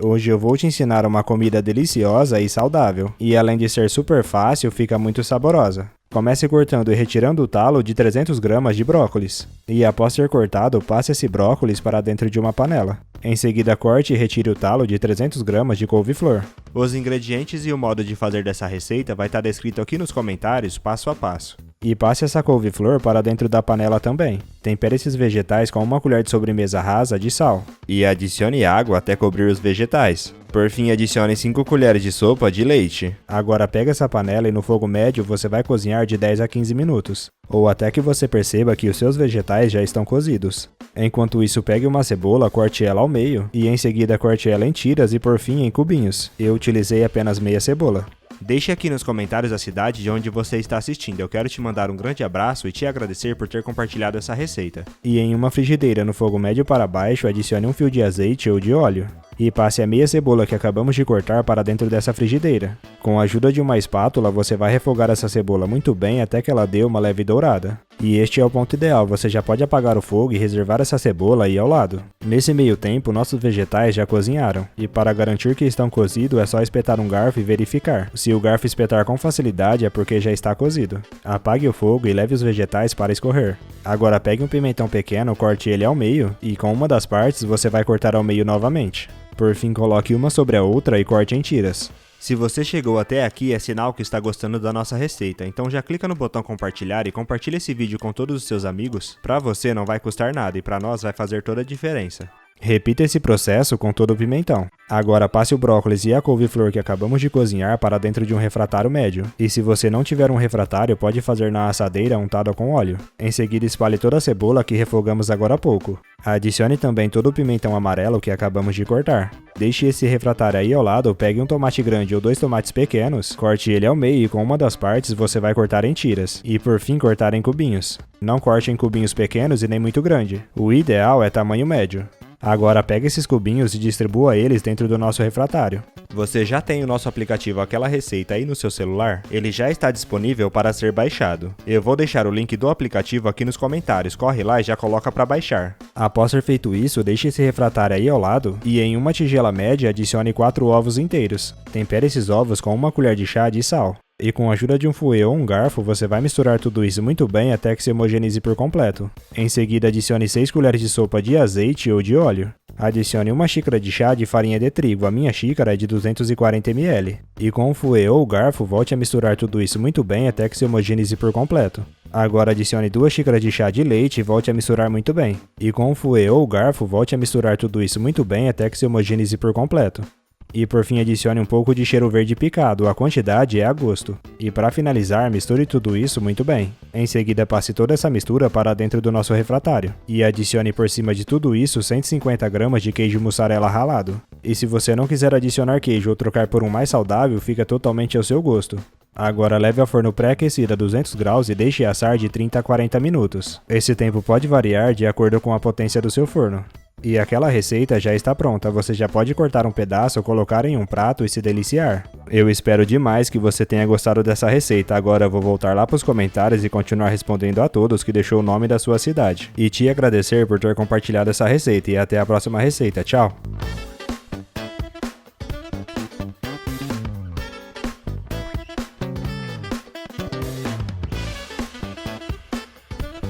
Hoje eu vou te ensinar uma comida deliciosa e saudável, e além de ser super fácil, fica muito saborosa. Comece cortando e retirando o talo de 300 gramas de brócolis, e após ser cortado, passe esse brócolis para dentro de uma panela. Em seguida, corte e retire o talo de 300 gramas de couve-flor. Os ingredientes e o modo de fazer dessa receita vai estar descrito aqui nos comentários, passo a passo. E passe essa couve-flor para dentro da panela também. Tempere esses vegetais com uma colher de sobremesa rasa de sal. E adicione água até cobrir os vegetais. Por fim, adicione 5 colheres de sopa de leite. Agora pega essa panela e no fogo médio você vai cozinhar de 10 a 15 minutos. Ou até que você perceba que os seus vegetais já estão cozidos. Enquanto isso, pegue uma cebola, corte ela ao meio. E em seguida corte ela em tiras e por fim em cubinhos. Eu utilizei apenas meia cebola. Deixe aqui nos comentários a cidade de onde você está assistindo. Eu quero te mandar um grande abraço e te agradecer por ter compartilhado essa receita. E em uma frigideira no fogo médio para baixo, adicione um fio de azeite ou de óleo. E passe a meia cebola que acabamos de cortar para dentro dessa frigideira. Com a ajuda de uma espátula, você vai refogar essa cebola muito bem até que ela dê uma leve dourada. E este é o ponto ideal, você já pode apagar o fogo e reservar essa cebola aí ao lado. Nesse meio tempo, nossos vegetais já cozinharam. E para garantir que estão cozidos, é só espetar um garfo e verificar. Se o garfo espetar com facilidade, é porque já está cozido. Apague o fogo e leve os vegetais para escorrer. Agora pegue um pimentão pequeno, corte ele ao meio, e com uma das partes você vai cortar ao meio novamente. Por fim, coloque uma sobre a outra e corte em tiras. Se você chegou até aqui, é sinal que está gostando da nossa receita, então já clica no botão compartilhar e compartilha esse vídeo com todos os seus amigos. Para você não vai custar nada e para nós vai fazer toda a diferença. Repita esse processo com todo o pimentão. Agora passe o brócolis e a couve-flor que acabamos de cozinhar para dentro de um refratário médio. E se você não tiver um refratário, pode fazer na assadeira untada com óleo. Em seguida, espalhe toda a cebola que refogamos agora há pouco. Adicione também todo o pimentão amarelo que acabamos de cortar. Deixe esse refratário aí ao lado, pegue um tomate grande ou 2 tomates pequenos, corte ele ao meio e com uma das partes você vai cortar em tiras. E por fim cortar em cubinhos. Não corte em cubinhos pequenos e nem muito grande. O ideal é tamanho médio. Agora pega esses cubinhos e distribua eles dentro do nosso refratário. Você já tem o nosso aplicativo Aquela Receita aí no seu celular? Ele já está disponível para ser baixado. Eu vou deixar o link do aplicativo aqui nos comentários, corre lá e já coloca para baixar. Após ter feito isso, deixe esse refratário aí ao lado e em uma tigela média adicione 4 ovos inteiros. Tempere esses ovos com uma colher de chá de sal. E com a ajuda de um fouet ou um garfo, você vai misturar tudo isso muito bem até que se homogeneize por completo. Em seguida, adicione 6 colheres de sopa de azeite ou de óleo. Adicione uma xícara de chá de farinha de trigo, a minha xícara é de 240 ml. E com um fouet ou garfo, volte a misturar tudo isso muito bem até que se homogeneize por completo. Agora adicione 2 xícaras de chá de leite e volte a misturar muito bem. E com um fouet ou garfo, volte a misturar tudo isso muito bem até que se homogeneize por completo. E por fim adicione um pouco de cheiro verde picado, a quantidade é a gosto. E para finalizar, misture tudo isso muito bem. Em seguida passe toda essa mistura para dentro do nosso refratário. E adicione por cima de tudo isso 150 gramas de queijo mussarela ralado. E se você não quiser adicionar queijo ou trocar por um mais saudável, fica totalmente ao seu gosto. Agora leve ao forno pré-aquecido a 200 graus e deixe assar de 30 a 40 minutos. Esse tempo pode variar de acordo com a potência do seu forno. E aquela receita já está pronta, você já pode cortar um pedaço ou colocar em um prato e se deliciar. Eu espero demais que você tenha gostado dessa receita, agora eu vou voltar lá para os comentários e continuar respondendo a todos que deixou o nome da sua cidade. E te agradecer por ter compartilhado essa receita e até a próxima receita, tchau!